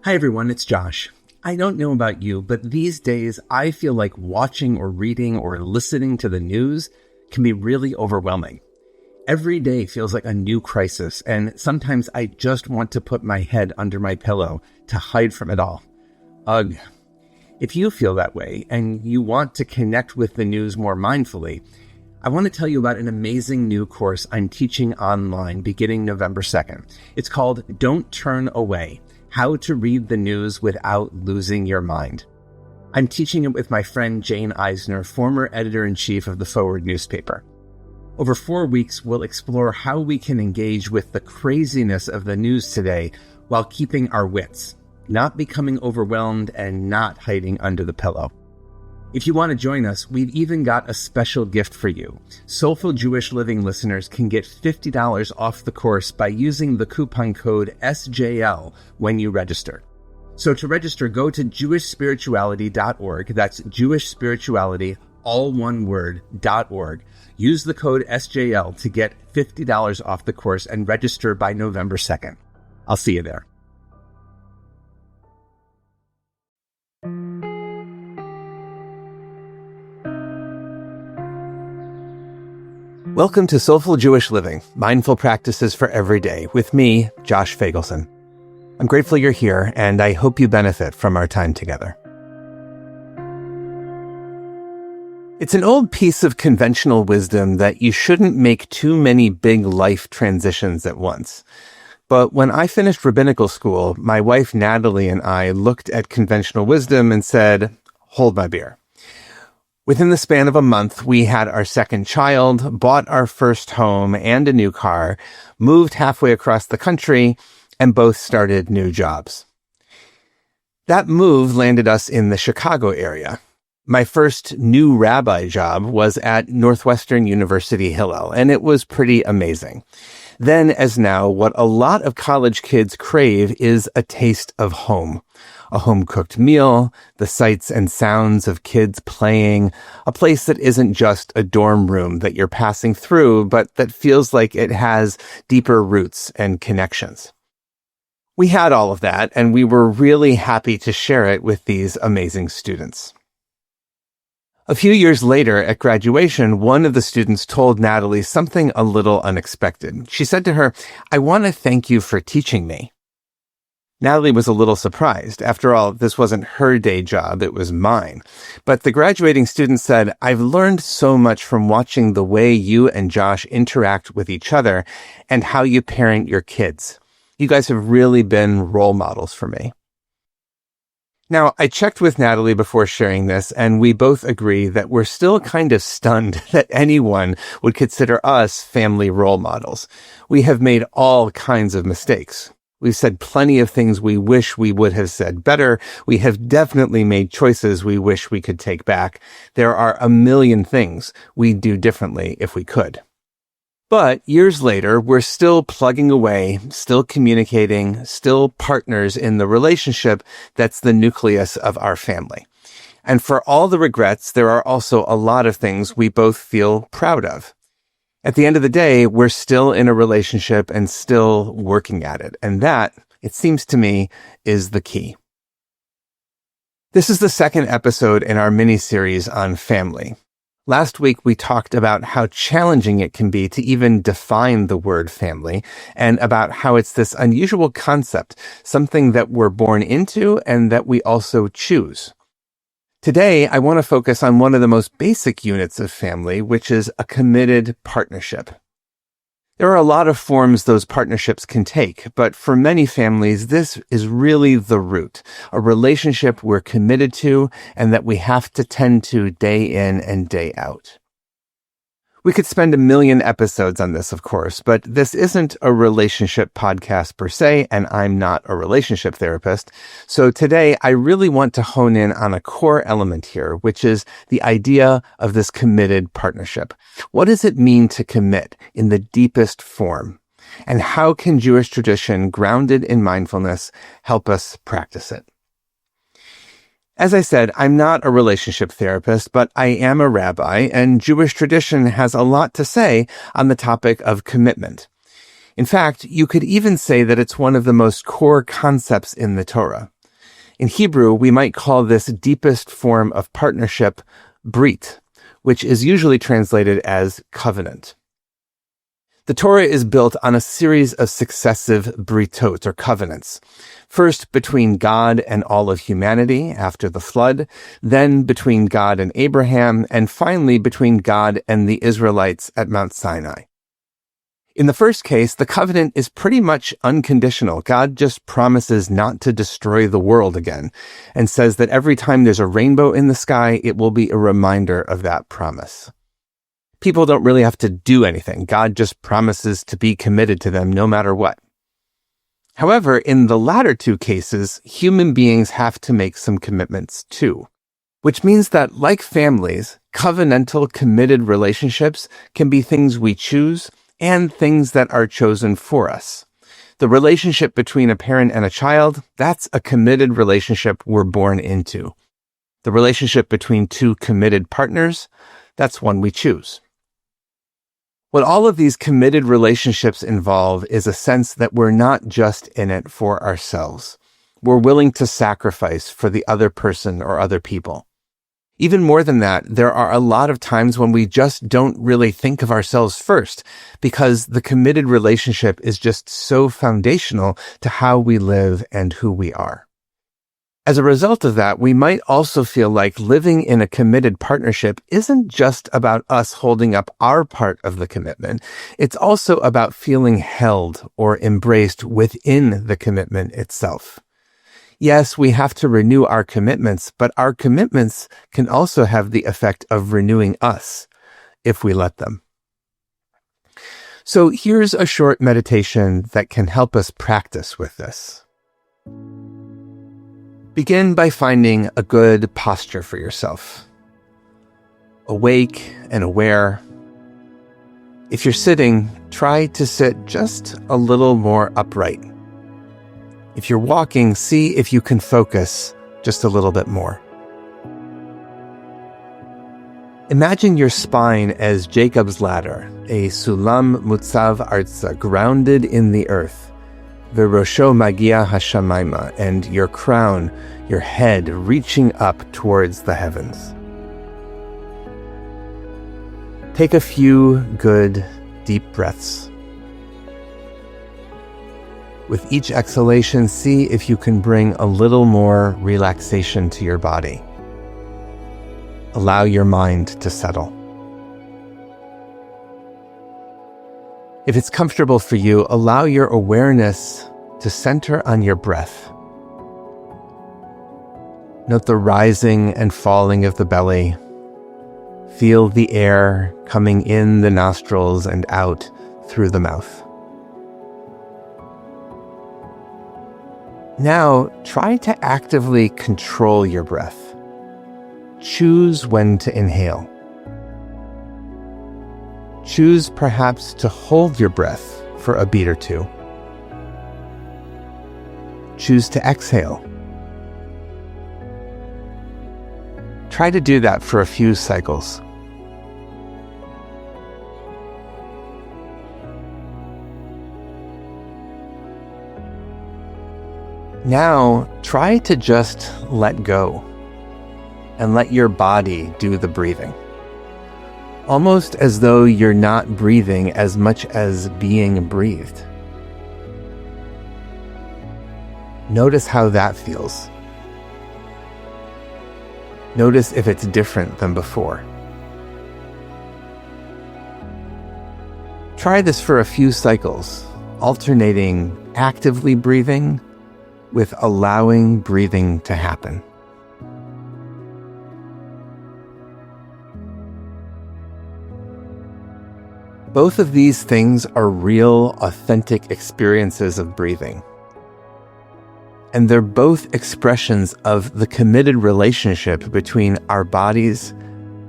Hi everyone, it's Josh. I don't know about you, but these days I feel like watching or reading or listening to the news can be really overwhelming. Every day feels like a new crisis, and sometimes I just want to put my head under my pillow to hide from it all. Ugh. If you feel that way and you want to connect with the news more mindfully, I want to tell you about an amazing new course I'm teaching online beginning November 2nd. It's called Don't Turn Away: How to Read the News Without Losing Your Mind. I'm teaching it with my friend Jane Eisner, former editor-in-chief of the Forward newspaper. Over 4 weeks, we'll explore how we can engage with the craziness of the news today while keeping our wits, not becoming overwhelmed, and not hiding under the pillow. If you want to join us, we've even got a special gift for you. Soulful Jewish Living listeners can get $50 off the course by using the coupon code SJL when you register. So to register, go to jewishspirituality.org. That's jewishspirituality, all one word, .org. Use the code SJL to get $50 off the course and register by November 2nd. I'll see you there. Welcome to Soulful Jewish Living, Mindful Practices for Every Day, with me, Josh Feigelson. I'm grateful you're here, and I hope you benefit from our time together. It's an old piece of conventional wisdom that you shouldn't make too many big life transitions at once. But when I finished rabbinical school, my wife Natalie and I looked at conventional wisdom and said, hold my beer. Within the span of a month, we had our second child, bought our first home and a new car, moved halfway across the country, and both started new jobs. That move landed us in the Chicago area. My first new rabbi job was at Northwestern University Hillel, and it was pretty amazing. Then, as now, what a lot of college kids crave is a taste of home. A home-cooked meal, the sights and sounds of kids playing, a place that isn't just a dorm room that you're passing through, but that feels like it has deeper roots and connections. We had all of that, and we were really happy to share it with these amazing students. A few years later, at graduation, one of the students told Natalie something a little unexpected. She said to her, "I want to thank you for teaching me." Natalie was a little surprised. After all, this wasn't her day job, it was mine. But the graduating student said, "I've learned so much from watching the way you and Josh interact with each other and how you parent your kids. You guys have really been role models for me." Now, I checked with Natalie before sharing this, and we both agree that we're still kind of stunned that anyone would consider us family role models. We have made all kinds of mistakes. We've said plenty of things we wish we would have said better. We have definitely made choices we wish we could take back. There are a million things we'd do differently if we could. But years later, we're still plugging away, still communicating, still partners in the relationship that's the nucleus of our family. And for all the regrets, there are also a lot of things we both feel proud of. At the end of the day, we're still in a relationship and still working at it. And that, it seems to me, is the key. This is the second episode in our miniseries on family. Last week, we talked about how challenging it can be to even define the word family, and about how it's this unusual concept, something that we're born into and that we also choose. Today, I want to focus on one of the most basic units of family, which is a committed partnership. There are a lot of forms those partnerships can take, but for many families, this is really the root, a relationship we're committed to and that we have to tend to day in and day out. We could spend a million episodes on this, of course, but this isn't a relationship podcast per se, and I'm not a relationship therapist. So today, I really want to hone in on a core element here, which is the idea of this committed partnership. What does it mean to commit in the deepest form? And how can Jewish tradition, grounded in mindfulness, help us practice it? As I said, I'm not a relationship therapist, but I am a rabbi, and Jewish tradition has a lot to say on the topic of commitment. In fact, you could even say that it's one of the most core concepts in the Torah. In Hebrew, we might call this deepest form of partnership brit, which is usually translated as covenant. The Torah is built on a series of successive britot, or covenants. First between God and all of humanity after the flood, then between God and Abraham, and finally between God and the Israelites at Mount Sinai. In the first case, the covenant is pretty much unconditional. God just promises not to destroy the world again, and says that every time there's a rainbow in the sky, it will be a reminder of that promise. People don't really have to do anything. God just promises to be committed to them no matter what. However, in the latter two cases, human beings have to make some commitments too, which means that, like families, covenantal committed relationships can be things we choose and things that are chosen for us. The relationship between a parent and a child, that's a committed relationship we're born into. The relationship between two committed partners, that's one we choose. What all of these committed relationships involve is a sense that we're not just in it for ourselves. We're willing to sacrifice for the other person or other people. Even more than that, there are a lot of times when we just don't really think of ourselves first, because the committed relationship is just so foundational to how we live and who we are. As a result of that, we might also feel like living in a committed partnership isn't just about us holding up our part of the commitment. It's also about feeling held or embraced within the commitment itself. Yes, we have to renew our commitments, but our commitments can also have the effect of renewing us if we let them. So here's a short meditation that can help us practice with this. Begin by finding a good posture for yourself. Awake and aware. If you're sitting, try to sit just a little more upright. If you're walking, see if you can focus just a little bit more. Imagine your spine as Jacob's ladder, a sulam mutzav artza, grounded in the earth. V'rosho magia hashamayma, and your crown, your head, reaching up towards the heavens. Take a few good, deep breaths. With each exhalation, see if you can bring a little more relaxation to your body. Allow your mind to settle. If it's comfortable for you, allow your awareness to center on your breath. Note the rising and falling of the belly. Feel the air coming in the nostrils and out through the mouth. Now, try to actively control your breath. Choose when to inhale. Choose perhaps to hold your breath for a beat or two. Choose to exhale. Try to do that for a few cycles. Now, try to just let go and let your body do the breathing. Almost as though you're not breathing as much as being breathed. Notice how that feels. Notice if it's different than before. Try this for a few cycles, alternating actively breathing with allowing breathing to happen. Both of these things are real, authentic experiences of breathing. And they're both expressions of the committed relationship between our bodies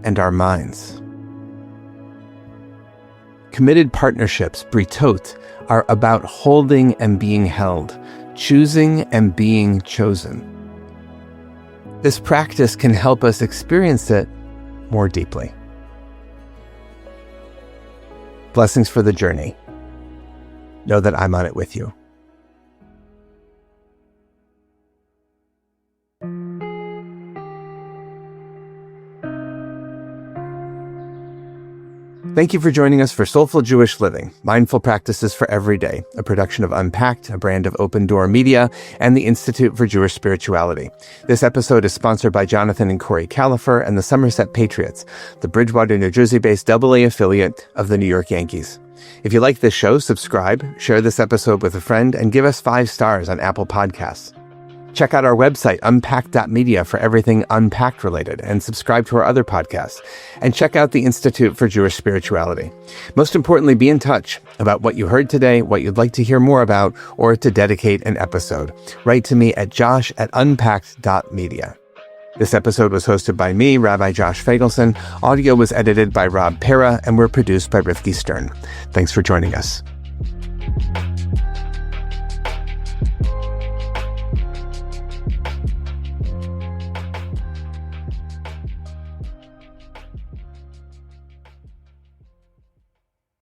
and our minds. Committed partnerships, britot, are about holding and being held, choosing and being chosen. This practice can help us experience it more deeply. Blessings for the journey. know that I'm on it with you. Thank you for joining us for Soulful Jewish Living, Mindful Practices for Every Day, a production of Unpacked, a brand of OpenDor Media, and the Institute for Jewish Spirituality. This episode is sponsored by Jonathan and Corey Califer and the Somerset Patriots, the Bridgewater, New Jersey-based AA affiliate of the New York Yankees. If you like this show, subscribe, share this episode with a friend, and give us 5 stars on Apple Podcasts. Check out our website, unpacked.media, for everything Unpacked related, and subscribe to our other podcasts. And check out the Institute for Jewish Spirituality. Most importantly, be in touch about what you heard today, what you'd like to hear more about, or to dedicate an episode. Write to me at josh@unpacked.media. This episode was hosted by me, Rabbi Josh Feigelson. Audio was edited by Rob Pera, and we're produced by Rifki Stern. Thanks for joining us.